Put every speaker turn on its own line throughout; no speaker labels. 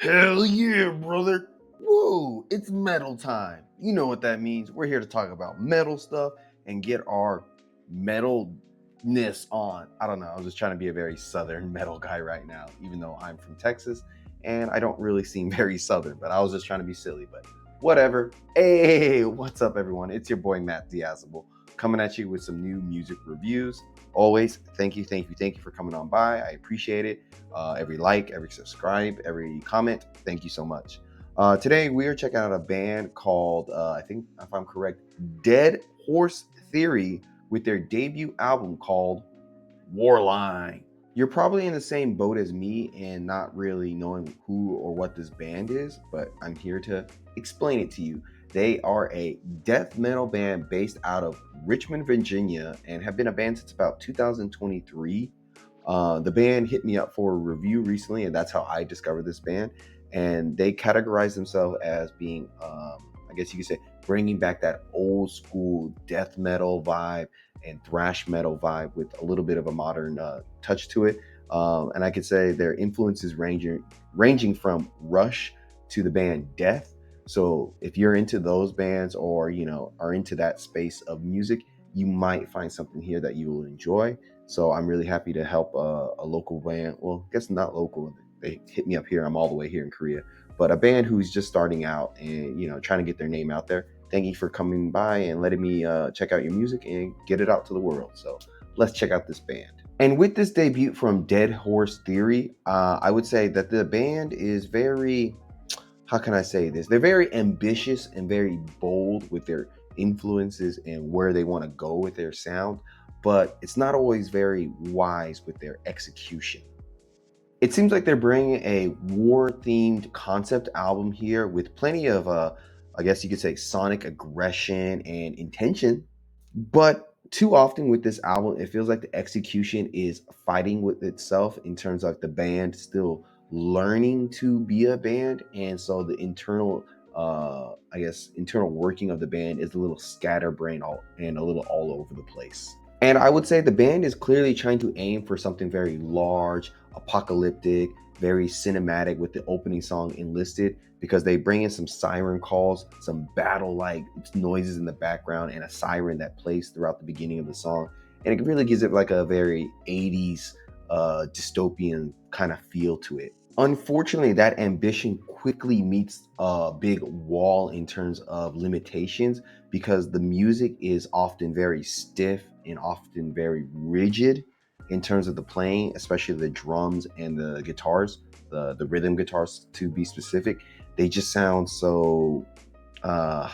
Hell yeah, brother. Whoa, it's metal time. You know what that means. We're here to talk about metal stuff and get our metalness on. I don't know. I was just trying to be a very southern metal guy right now, even though I'm from Texas and I don't really seem very southern, but I was just trying to be silly, but whatever. Hey, what's up, everyone? It's your boy, Matt Diazable, coming at you with some new music reviews. Always, thank you for coming on by. I appreciate it. Every like, every subscribe, every comment, thank you so much. Today we are checking out a band called, I think if I'm correct, Dead Horse Theory with their debut album called Warline. You're probably in the same boat as me and not really knowing who or what this band is, but I'm here to explain it to you. They are a death metal band based out of Richmond, Virginia, and have been a band since about 2023. The band hit me up for a review recently, and that's how I discovered this band. And they categorize themselves as being, I guess you could say, bringing back that old school death metal vibe and thrash metal vibe with a little bit of a modern touch to it. And I could say their influences ranging from Rush to the band Death. So if you're into those bands or are into that space of music, you might find something here that you will enjoy. So I'm really happy to help a local band. Well, I guess not local. They hit me up here. I'm all the way here in Korea, but a band who's just starting out and trying to get their name out there. Thank you for coming by and letting me check out your music and get it out to the world. So let's check out this band. And with this debut from Dead Horse Theory, I would say that the band is very, how can I say this? They're very ambitious and very bold with their influences and where they want to go with their sound, but it's not always very wise with their execution. It seems like they're bringing a war-themed concept album here with plenty of, I guess you could say, sonic aggression and intention. But too often with this album, it feels like the execution is fighting with itself in terms of the band still learning to be a band. And so the internal, internal working of the band is a little scatterbrained and a little all over the place. And I would say the band is clearly trying to aim for something very large, apocalyptic, very cinematic with the opening song Enlisted, because they bring in some siren calls, some battle-like noises in the background, and a siren that plays throughout the beginning of the song. And it really gives it like a very 80s dystopian kind of feel to it. Unfortunately, that ambition quickly meets a big wall in terms of limitations because the music is often very stiff and often very rigid in terms of the playing, especially the drums and the guitars, the rhythm guitars to be specific. They just sound so, I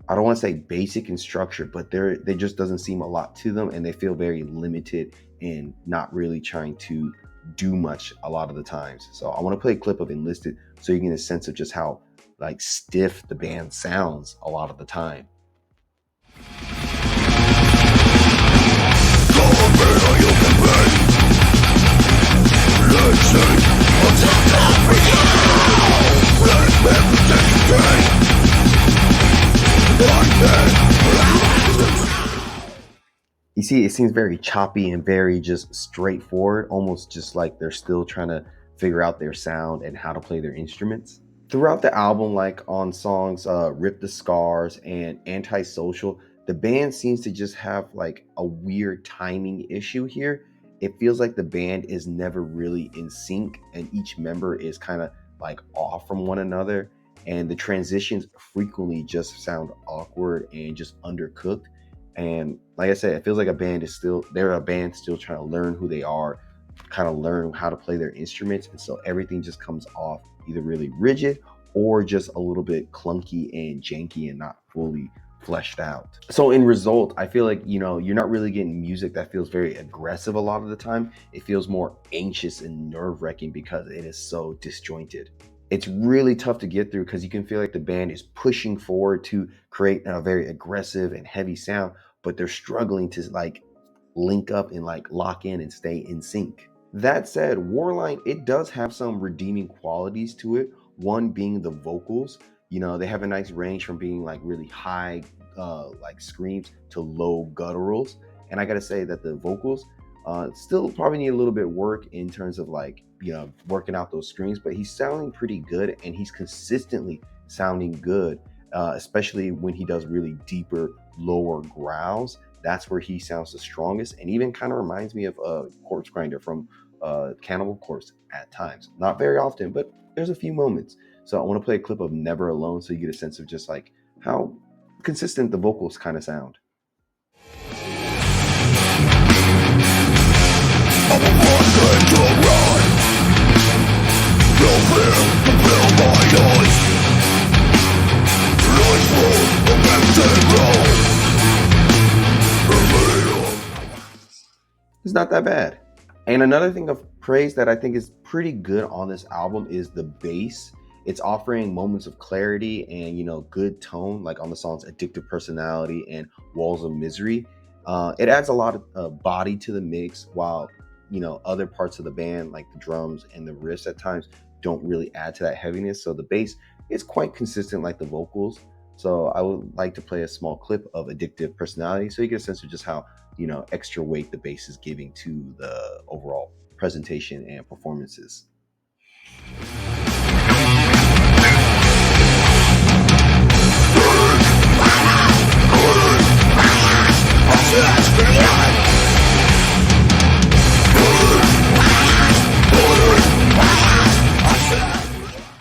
don't want to say basic in structure, but there just doesn't seem a lot to them, and they feel very limited and not really trying to do much a lot of the times. So I want to play a clip of Enlisted so you get a sense of just how like stiff the band sounds a lot of the time. You see, it seems very choppy and very just straightforward, almost just like they're still trying to figure out their sound and how to play their instruments. Throughout the album, like on songs Rip the Scars and Antisocial, the band seems to just have like a weird timing issue here. It feels like the band is never really in sync and each member is kind of like off from one another. And the transitions frequently just sound awkward and just undercooked. And like I said, it feels like they're a band still trying to learn who they are, kind of learn how to play their instruments. And so everything just comes off either really rigid or just a little bit clunky and janky and not fully fleshed out. So in result, I feel like, you're not really getting music that feels very aggressive a lot of the time. It feels more anxious and nerve-wracking because it is so disjointed. It's really tough to get through because you can feel like the band is pushing forward to create a very aggressive and heavy sound, but they're struggling to like link up and like lock in and stay in sync. That said, Warline, it does have some redeeming qualities to it. One being the vocals. They have a nice range from being like really high like screams to low gutturals. And I gotta say that the vocals Still probably need a little bit of work in terms of like, working out those screams, but he's sounding pretty good and he's consistently sounding good, especially when he does really deeper, lower growls. That's where he sounds the strongest, and even kind of reminds me of Corpse Grinder from Cannibal Corpse at times. Not very often, but there's a few moments. So I want to play a clip of Never Alone so you get a sense of just like how consistent the vocals kind of sound. It's not that bad. And another thing of praise that I think is pretty good on this album is the bass. It's offering moments of clarity and, good tone, like on the songs Addictive Personality and Walls of Misery. It adds a lot of body to the mix, while, other parts of the band, like the drums and the riffs at times, don't really add to that heaviness. So the bass is quite consistent like the vocals. So I would like to play a small clip of Addictive Personality so you get a sense of just how, extra weight the bass is giving to the overall presentation and performances.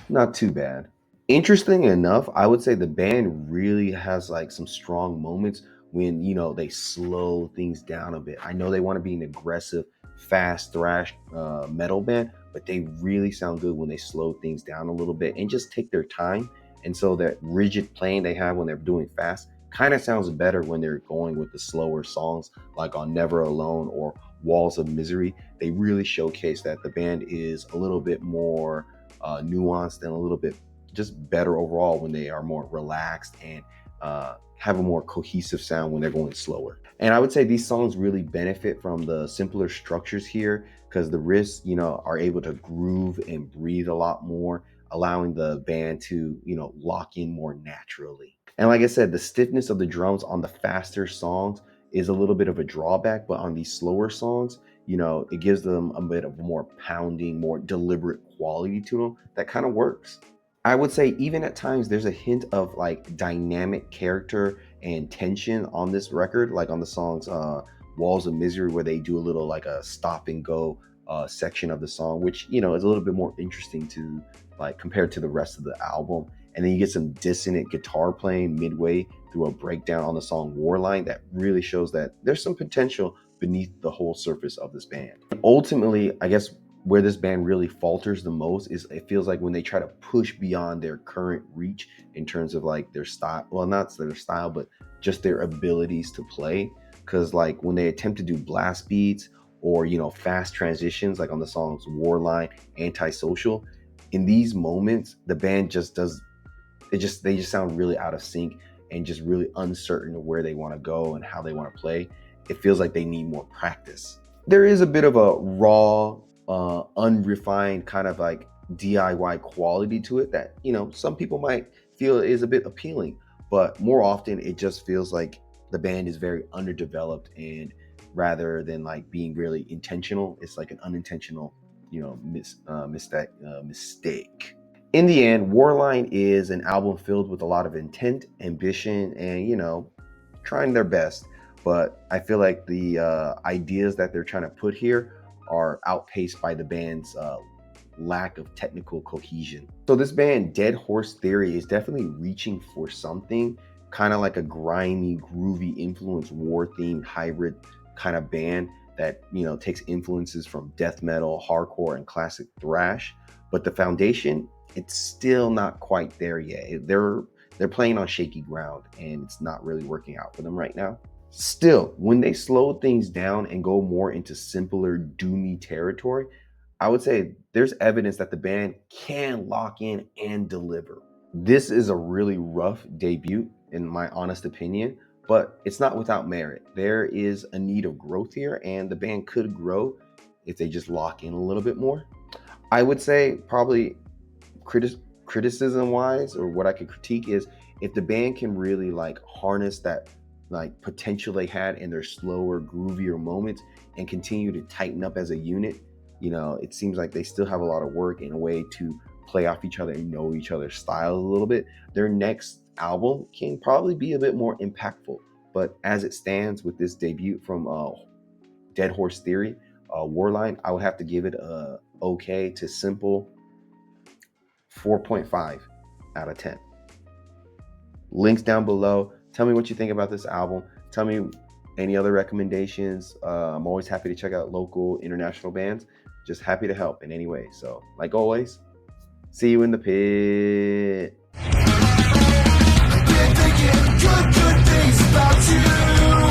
Not too bad. Interesting enough, I would say the band really has like some strong moments when, they slow things down a bit. I know they want to be an aggressive, fast thrash metal band, but they really sound good when they slow things down a little bit and just take their time. And so that rigid playing they have when they're doing fast kind of sounds better when they're going with the slower songs, like on Never Alone or Walls of Misery. They really showcase that the band is a little bit more nuanced and a little bit just better overall when they are more relaxed and have a more cohesive sound when they're going slower. And I would say these songs really benefit from the simpler structures here, because the riffs, are able to groove and breathe a lot more, allowing the band to, lock in more naturally. And like I said, the stiffness of the drums on the faster songs is a little bit of a drawback, but on these slower songs, it gives them a bit of more pounding, more deliberate quality to them that kind of works. I would say even at times there's a hint of like dynamic character and tension on this record, like on the songs Walls of Misery, where they do a little like a stop and go section of the song, which, is a little bit more interesting to like compared to the rest of the album. And then you get some dissonant guitar playing midway through a breakdown on the song Warline that really shows that there's some potential beneath the whole surface of this band. Ultimately, I guess where this band really falters the most is it feels like when they try to push beyond their current reach in terms of like their style, well, not their style, but just their abilities to play. Because like when they attempt to do blast beats or, fast transitions, like on the songs Warline, Antisocial, in these moments, the band just does, they just sound really out of sync and just really uncertain of where they want to go and how they want to play. It feels like they need more practice. There is a bit of a raw, unrefined kind of like DIY quality to it that, some people might feel is a bit appealing, but more often it just feels like the band is very underdeveloped, and rather than like being really intentional, it's like an unintentional, mistake. In the end, Warline is an album filled with a lot of intent, ambition, and, trying their best. But I feel like the ideas that they're trying to put here are outpaced by the band's lack of technical cohesion. So this band, Dead Horse Theory, is definitely reaching for something, kind of like a grimy, groovy influence, war-themed hybrid kind of band that, takes influences from death metal, hardcore, and classic thrash. But the foundation, it's still not quite there yet. They're playing on shaky ground, and it's not really working out for them right now. Still, when they slow things down and go more into simpler, doomy territory, I would say there's evidence that the band can lock in and deliver. This is a really rough debut, in my honest opinion, but it's not without merit. There is a need of growth here, and the band could grow if they just lock in a little bit more. I would say probably criticism-wise, or what I could critique is if the band can really like harness that like potential they had in their slower, groovier moments and continue to tighten up as a unit. You know, it seems like they still have a lot of work in a way to play off each other and know each other's styles a little bit. Their next album can probably be a bit more impactful, but as it stands with this debut from Dead Horse Theory, Warline, I would have to give it a okay to simple 4.5 out of 10. Links down below. Tell me what you think about this album. Tell me any other recommendations. I'm always happy to check out local, international bands. Just happy to help in any way. So, like always, see you in the pit. Good things about you.